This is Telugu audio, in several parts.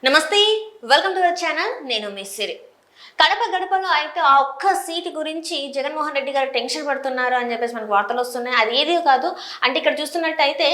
నమస్తే, వెల్కమ్ టు ద ఛానల్. నేను మీ సిరి. కడప గడపలో అయితే ఆ ఒక్క సీటు గురించి జగన్మోహన్ రెడ్డి గారు టెన్షన్ పడుతున్నారు అని చెప్పేసి మనకు వార్తలు వస్తున్నాయి. అది ఏది కాదు అంటే ఇక్కడ చూస్తున్నట్టయితే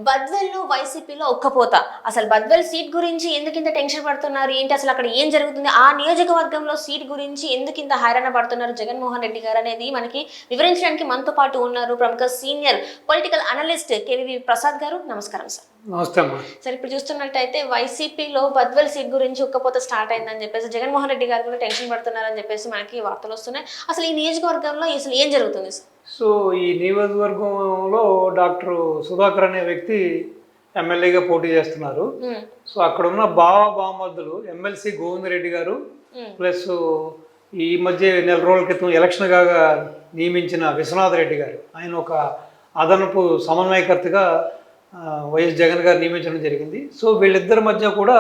బద్వెల్లో వైసీపీలో ఒక్కపోత. అసలు బద్వెల్ సీట్ గురించి ఎందుకు ఇంత టెన్షన్ పడుతున్నారు, ఏంటి అసలు అక్కడ ఏం జరుగుతుంది, ఆ నియోజకవర్గంలో సీట్ గురించి ఎందుకు ఇంత హైరాణ పడుతున్నారు జగన్మోహన్ రెడ్డి గారు అనేది మనకి వివరించడానికి మనతో పాటు ఉన్నారు ప్రముఖ senior political analyst KVV Prasad గారు. నమస్కారం సార్. నమస్తే అమ్మా. సార్, ఇప్పుడు చూస్తున్నట్టయితే వైసీపీలో బద్వెల్ సీట్ గురించి ఉక్కపోత స్టార్ట్ అయిందని చెప్పేసి జగన్మోహన్ రెడ్డి గారు కూడా టెన్షన్ పడుతున్నారని చెప్పేసి మనకి వార్తలు వస్తున్నాయి. అసలు ఈ నియోజకవర్గంలో అసలు ఏం జరుగుతుంది సార్? సో ఈ నియోజకవర్గంలో డాక్టర్ సుధాకర్ అనే వ్యక్తి ఎమ్మెల్యేగా పోటీ చేస్తున్నారు. సో అక్కడ ఉన్న బామర్దులు ఎమ్మెల్సీ గోవింద్ రెడ్డి గారు ప్లస్ ఈ మధ్య నెల రోజుల క్రితం ఎలక్షన్ కాగా నియమించిన విశ్వనాథ్ రెడ్డి గారు, ఆయన ఒక అదనపు సమన్వయకర్తగా వైఎస్ జగన్ గారు నియమించడం జరిగింది. సో వీళ్ళిద్దరి మధ్య కూడా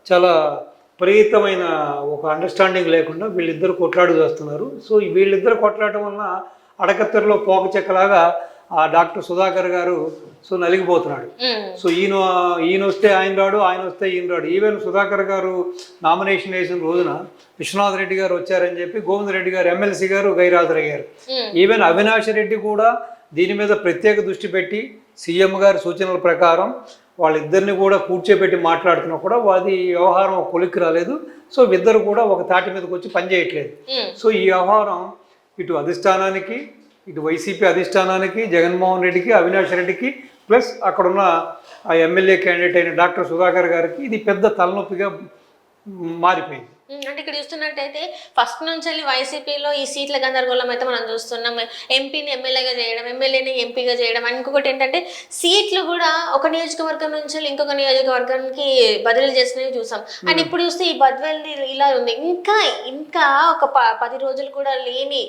చాలా ప్రీతమైన ఒక అండర్స్టాండింగ్ లేకుండా వీళ్ళిద్దరు కొట్లాడు చేస్తున్నారు. సో వీళ్ళిద్దరు కొట్లాడటం వలన అడకత్తెరలో పోక చెక్కలాగా ఆ డాక్టర్ సుధాకర్ గారు సో నలిగిపోతున్నాడు. సో ఈయన వస్తే ఆయన రాడు, ఆయన వస్తే ఈయన రాడు. ఈవెన్ సుధాకర్ గారు నామినేషన్ వేసిన రోజున విశ్వనాథ్ రెడ్డి గారు వచ్చారని చెప్పి గోవింద్ రెడ్డి గారు ఎమ్మెల్సీ గారు గైరాజరయ్యారు. ఈవెన్ అవినాష్ రెడ్డి కూడా దీని మీద ప్రత్యేక దృష్టి పెట్టి సీఎం గారి సూచనల ప్రకారం వాళ్ళిద్దరిని కూడా కూర్చోబెట్టి మాట్లాడుతున్నా కూడా వాది వ్యవహారం కొలిక్కి రాలేదు. సో ఇద్దరు కూడా ఒక తాటి మీదకి వచ్చి పనిచేయట్లేదు. సో ఈ వ్యవహారం ఇటు అధిష్టానానికి, ఇటు వైసీపీ అధిష్టానానికి, జగన్మోహన్ రెడ్డికి, అవినాష్ రెడ్డికి ప్లస్ అక్కడున్న ఆ ఎమ్మెల్యే క్యాండిడేట్ అయిన డాక్టర్ సుధాకర్ గారికి ఇది పెద్ద తలనొప్పిగా మారిపోయింది. అంటే ఇక్కడ చూస్తున్నట్టయితే ఫస్ట్ నుంచి వైసీపీలో ఈ సీట్ల గందరగోళం అయితే మనం చూస్తున్నాం. ఎంపీని ఎమ్మెల్యేగా చేయడం, ఎమ్మెల్యేని ఎంపీగా చేయడం, ఇంకొకటి ఏంటంటే సీట్లు కూడా ఒక నియోజకవర్గం నుంచి ఇంకొక నియోజకవర్గానికి బదిలీ చేసినవి చూసాం. అండ్ ఇప్పుడు చూస్తే ఈ బద్వెల్ ఇలా ఉంది. ఇంకా ఒక 10 రోజులు కూడా లేని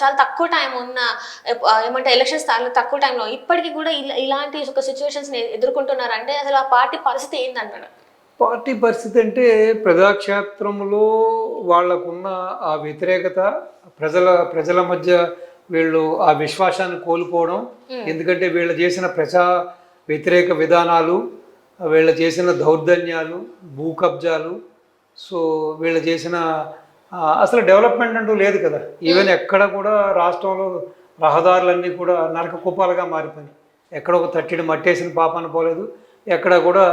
చాలా తక్కువ టైం ఉన్న ఏమంటే ఎలక్షన్స్ తక్కువ టైంలో ఇప్పటికీ కూడా ఇలాంటి ఒక సిచ్యువేషన్స్ ఎదుర్కొంటున్నారంటే అసలు ఆ పార్టీ పరిస్థితి ఏంటంటారు? పార్టీ పరిస్థితి అంటే ప్రజాక్షేత్రంలో వాళ్లకున్న ఆ వ్యతిరేకత, ప్రజల మధ్య వీళ్ళు ఆ విశ్వాసాన్ని కోల్పోవడం. ఎందుకంటే వీళ్ళు చేసిన ప్రజా వ్యతిరేక విధానాలు, వీళ్ళు చేసిన దౌర్జన్యాలు, భూ కబ్జాలు, సో వీళ్ళు చేసిన అసలు డెవలప్మెంట్ అంటూ లేదు కదా. ఈవెన్ ఎక్కడ కూడా రాష్ట్రంలో రహదారులన్నీ కూడా నరక కుపాలుగా మారిపోయినాయి. ఎక్కడ ఒక తట్టిడి మట్టేసిన పాపాన పోలేదు, ఎక్కడ కూడా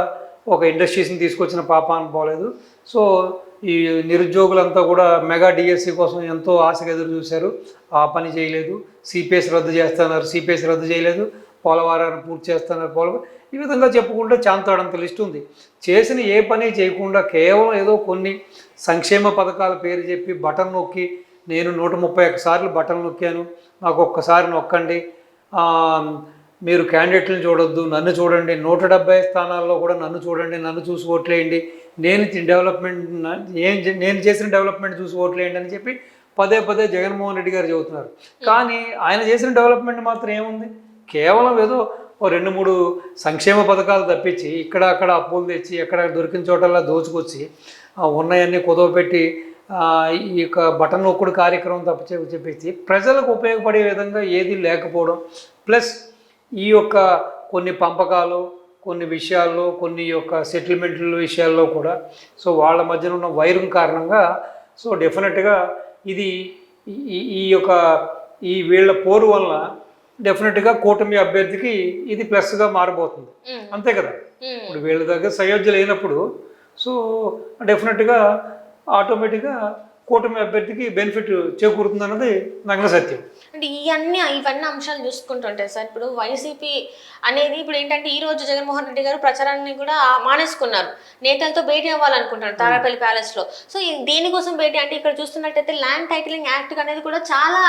ఒక ఇండస్ట్రీస్ని తీసుకొచ్చిన పాపాన పోలేదు. సో ఈ నిరుద్యోగులంతా కూడా మెగా డిఎస్సి కోసం ఎంతో ఆశగా ఎదురు చూశారు, ఆ పని చేయలేదు. సిపిఎస్ రద్దు చేస్తున్నారు, సిపిఎస్ రద్దు చేయలేదు. పోలవరాన్ని పూర్తి చేస్తున్నారు. ఈ విధంగా చెప్పుకుంటే చాంతాడంత లిస్ట్ ఉంది. చేసిన ఏ పని చేయకుండా కేవలం ఏదో కొన్ని సంక్షేమ పథకాల పేరు చెప్పి బటన్ నొక్కి, నేను 131 సార్లు బటన్ నొక్కాను, నాకు ఒక్కసారి నొక్కండి, మీరు క్యాండిడేట్లను చూడొద్దు, నన్ను చూడండి, 170 స్థానాల్లో కూడా నన్ను చూడండి, నన్ను చూసి ఓట్లేయండి, నేను చేసిన డెవలప్మెంట్ చూసి ఓట్లేయండి అని చెప్పి పదే జగన్మోహన్ రెడ్డి గారు చెబుతున్నారు. కానీ ఆయన చేసిన డెవలప్మెంట్ మాత్రం ఏముంది? కేవలం ఏదో 2-3 సంక్షేమ పథకాలు తప్పించి ఇక్కడ అక్కడ అప్పులు తెచ్చి ఎక్కడ దొరికిన చోటల్లా దోచుకొచ్చి ఉన్నాయన్నీ కుదవపెట్టి ఈ యొక్క బటన్ నొక్కుడు కార్యక్రమం చెప్పేసి ప్రజలకు ఉపయోగపడే విధంగా ఏది లేకపోవడం, ప్లస్ ఈ యొక్క కొన్ని పంపకాలు, కొన్ని విషయాల్లో, కొన్ని యొక్క సెటిల్మెంట్ల విషయాల్లో కూడా సో వాళ్ళ మధ్యన ఉన్న వైరం కారణంగా సో డెఫినెట్గా ఇది ఈ వీళ్ళ పోరు వలన డెఫినెట్గా కూటమి అభ్యర్థికి ఇది ప్లస్గా మారబోతుంది. అంతే కదా. ఇప్పుడు వీళ్ళ దగ్గర సయోధ్య లేనప్పుడు సో డెఫినెట్గా ఆటోమేటిక్గా కూటమి అభ్యర్థికి బెనిఫిట్ చేకూరుతుంది అన్నది నగ్న సత్యం. అంటే ఇవన్నీ అంశాలు చూసుకుంటుంటే సార్, ఇప్పుడు వైసీపీ అనేది ఇప్పుడు ఏంటంటే ఈ రోజు జగన్మోహన్ రెడ్డి గారు ప్రచారాన్ని కూడా మానేసుకున్నారు. నేతలతో భేటీ అవ్వాలనుకుంటున్నారు తారాపల్లి ప్యాలెస్ లో. సో దేనికోసం భేటీ అంటే ఇక్కడ చూస్తున్నట్టయితే ల్యాండ్ టైటిలింగ్ యాక్ట్ అనేది కూడా చాలా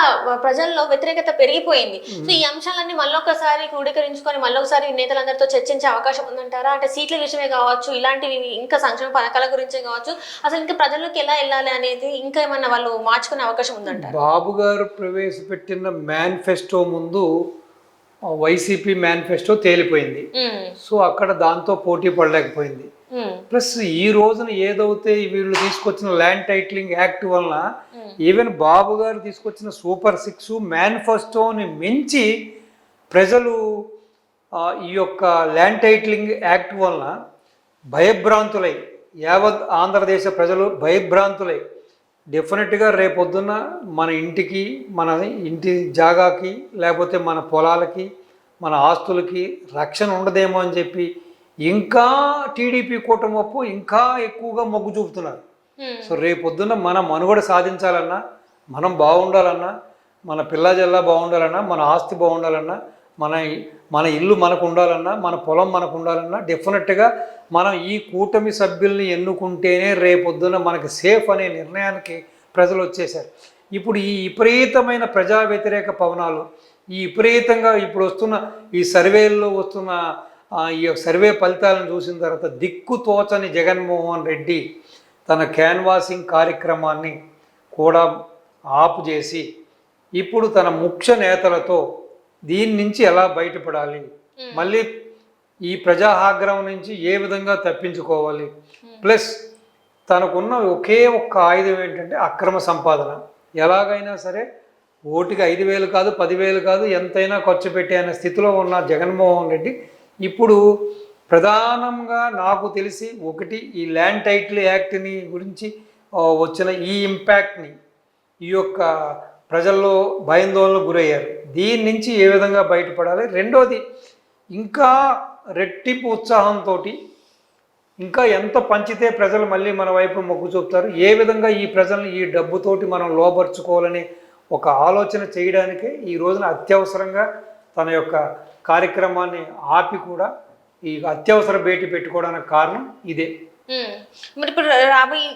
ప్రజల్లో వ్యతిరేకత పెరిగిపోయింది. సో ఈ అంశాలన్నీ మళ్ళొకసారి క్రోడీకరించుకొని మళ్ళొకసారి నేతలందరితో చర్చించే అవకాశం ఉందంటారా? అంటే సీట్ల విషయమే కావచ్చు, ఇలాంటివి ఇంకా సంక్షేమ పథకాల గురించే కావచ్చు, అసలు ఇంకా ప్రజల్లోకి ఎలా వెళ్ళాలి అనేది ఇంకా ఏమన్నా వాళ్ళు మార్చుకునే అవకాశం ఉందంటారు? బాబు గారు ప్రవేశపెట్టిన మేనిఫెస్టో ముందు వైసీపీ మేనిఫెస్టో తేలిపోయింది. సో అక్కడ దాంతో పోటీ పడలేకపోయింది. ప్లస్ ఈ రోజున ఏదైతే వీళ్ళు తీసుకొచ్చిన ల్యాండ్ టైటిలింగ్ యాక్ట్ వలన ఈవెన్ బాబు గారు తీసుకొచ్చిన సూపర్ 6 మేనిఫెస్టోని మించి ప్రజలు ఈ యొక్క ల్యాండ్ టైటిలింగ్ యాక్ట్ వలన భయభ్రాంతులై యావత్ ఆంధ్రదేశ ప్రజలు భయభ్రాంతులై డెఫినెట్గా రేపొద్దున్న మన ఇంటికి, మన ఇంటి జాగాకి, లేకపోతే మన పొలాలకి, మన ఆస్తులకి రక్షణ ఉండదేమో అని చెప్పి ఇంకా టీడీపీ కూటమి ఇంకా ఎక్కువగా మొగ్గు చూపుతున్నారు. సో రేపొద్దున్న మన మనుగడ సాధించాలన్నా, మనం బాగుండాలన్నా, మన పిల్లజల్లా బాగుండాలన్నా, మన ఆస్తి బాగుండాలన్నా, మన ఇల్లు మనకు ఉండాలన్నా, మన పొలం మనకు ఉండాలన్నా డెఫినెట్గా మనం ఈ కూటమి సభ్యుల్ని ఎన్నుకుంటేనే రేపొద్దున మనకి సేఫ్ అనే నిర్ణయానికి ప్రజలు వచ్చేసారు. ఇప్పుడు ఈ విపరీతమైన ప్రజా వ్యతిరేక పవనాలు, ఈ విపరీతంగా ఇప్పుడు వస్తున్న ఈ సర్వేల్లో వస్తున్న ఈ సర్వే ఫలితాలను చూసిన తర్వాత దిక్కుతోచని జగన్మోహన్ రెడ్డి తన క్యాన్వాసింగ్ కార్యక్రమాన్ని కూడా ఆపు చేసి ఇప్పుడు తన ముఖ్య నేతలతో దీని నుంచి ఎలా బయటపడాలి, మళ్ళీ ఈ ప్రజా ఆగ్రహం నుంచి ఏ విధంగా తప్పించుకోవాలి, ప్లస్ తనకున్న ఒకే ఒక్క ఆయుధం ఏంటంటే అక్రమ సంపాదన. ఎలాగైనా సరే ఓటుకి 5,000 కాదు 10,000 కాదు ఎంతైనా ఖర్చు పెట్టే అనే స్థితిలో ఉన్న జగన్మోహన్ రెడ్డి ఇప్పుడు ప్రధానంగా నాకు తెలిసి ఒకటి ఈ ల్యాండ్ టైటిల్ యాక్ట్ని గురించి వచ్చిన ఈ ఇంపాక్ట్ని, ఈ యొక్క ప్రజల్లో భయాందోళనకు గురయ్యారు, దీని నుంచి ఏ విధంగా బయటపడాలి. రెండోది ఇంకా రెట్టింపు ఉత్సాహంతో ఇంకా ఎంత పంచితే ప్రజలు మళ్ళీ మన వైపు మొగ్గు చూపుతారు, ఏ విధంగా ఈ ప్రజల్ని ఈ డబ్బుతోటి మనం లోపరుచుకోవాలని ఒక ఆలోచన చేయడానికే ఈ రోజున అత్యవసరంగా తన యొక్క కార్యక్రమాన్ని ఆపి కూడా ఈ అత్యవసర భేటీ పెట్టుకోవడానికి కారణం ఇదే. మరి ఇప్పుడు రాబోయే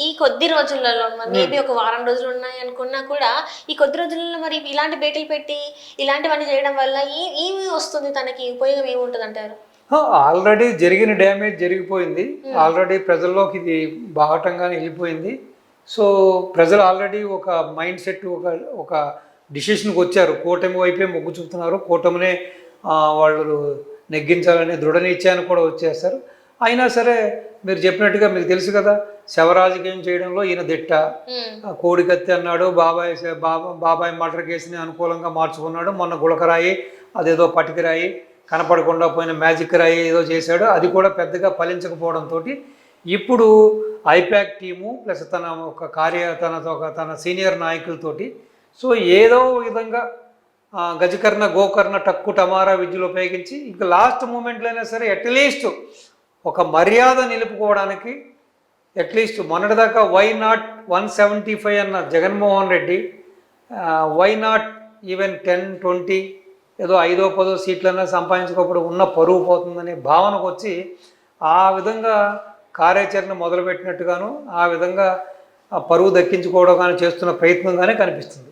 ఈ కొద్ది రోజులలో మేబీ ఒక వారం రోజులు ఉన్నాయి అనుకున్నా కూడా ఈ కొద్ది రోజులలో మరి ఇలాంటి భేటీలు పెట్టి ఇలాంటివన్నీ చేయడం వల్ల ఏమి వస్తుంది, తనకి ఉపయోగం ఏముంటుంది అంటారు? ఆల్రెడీ జరిగిన డ్యామేజ్ జరిగిపోయింది, ఆల్రెడీ ప్రజల్లోకి ఇది బాహటంగానే వెళ్ళిపోయింది. సో ప్రజలు ఆల్రెడీ ఒక మైండ్ సెట్ ఒక డిసిషన్కి వచ్చారు, కూటమి వైపే మొగ్గు చూపుతున్నారు, కూటమినే వాళ్ళు నెగ్గించాలనే దృఢ నిశ్చయాన్ని కూడా వచ్చేస్తారు. అయినా సరే మీరు చెప్పినట్టుగా మీకు తెలుసు కదా, శవరాజకీయం చేయడంలో ఈయన దిట్ట. కోడికత్తి అన్నాడు, బాబాయ్ మర్డర్ కేసుని అనుకూలంగా మార్చుకున్నాడు, మొన్న గులకరాయి అదేదో పటికిరాయి కనపడకుండా పోయిన మ్యాజిక్ రాయి ఏదో చేశాడు, అది కూడా పెద్దగా ఫలించకపోవడంతో ఇప్పుడు ఐపాక్ టీము ప్లస్ తన సీనియర్ నాయకులతోటి సో ఏదో విధంగా గజకర్ణ గోకర్ణ టక్కు టమారా విద్యలు ఉపయోగించి ఇంకా లాస్ట్ మూమెంట్లో అయినా సరే అట్లీస్ట్ ఒక మర్యాద నిలుపుకోవడానికి అట్లీస్ట్ మొన్నటిదాకా వై నాట్ 175 అన్న Jaganmohan Reddy why not even 10-20 ఏదో 5-10 సీట్లన్నా సంపాదించుకోకపోతే ఉన్న పరువు పోతుందనే భావనకు వచ్చి ఆ విధంగా కార్యాచరణ మొదలుపెట్టినట్టుగాను ఆ విధంగా పరువు దక్కించుకోవడం కానీ చేస్తున్న ప్రయత్నంగానే కనిపిస్తుంది.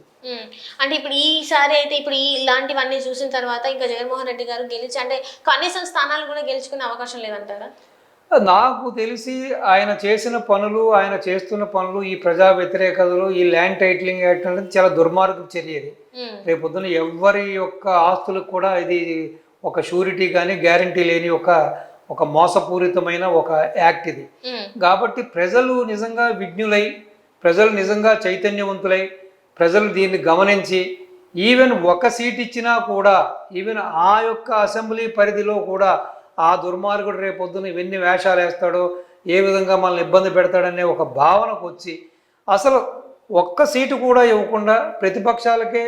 అంటే ఇప్పుడు ఈసారి అయితే ఇప్పుడు ఇలాంటివన్నీ చూసిన తర్వాత ఇంకా జగన్మోహన్ రెడ్డి గారు గెలిచి అంటే కనీసం స్థానాలు కూడా గెలుచుకునే అవకాశం లేదంటారా? నాకు తెలిసి ఆయన చేసిన పనులు, ఆయన చేస్తున్న పనులు, ఈ ప్రజా వ్యతిరేకతలు, ఈ ల్యాండ్ టైటిలింగ్ యాక్ట్ అనేది చాలా దుర్మార్గపు చర్య. ఇది రేపొద్దున ఎవరి యొక్క ఆస్తులకు కూడా ఇది ఒక షూరిటీ కానీ గ్యారంటీ లేని ఒక మోసపూరితమైన ఒక యాక్ట్ ఇది. కాబట్టి ప్రజలు నిజంగా విజ్ఞులై, ప్రజలు నిజంగా చైతన్యవంతులై, ప్రజలు దీన్ని గమనించి ఈవెన్ ఒక సీట్ ఇచ్చినా కూడా ఈవెన్ ఆ యొక్క అసెంబ్లీ పరిధిలో కూడా ఆ దుర్మార్గుడు రేపొద్దున ఇవన్నీ వేషాలు వేస్తాడో, ఏ విధంగా మనల్ని ఇబ్బంది పెడతాడనే ఒక భావనకు వచ్చి అసలు ఒక్క సీటు కూడా ఇవ్వకుండా ప్రతిపక్షాలకే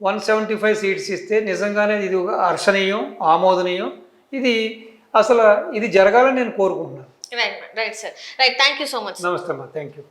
175 సీట్స్ ఇస్తే నిజంగానే ఇది హర్షణీయం, ఆమోదనీయం. ఇది జరగాలని నేను కోరుకుంటున్నాను. Right sir, right. Thank you so much. నమస్తే అమ్మా, థ్యాంక్ యూ.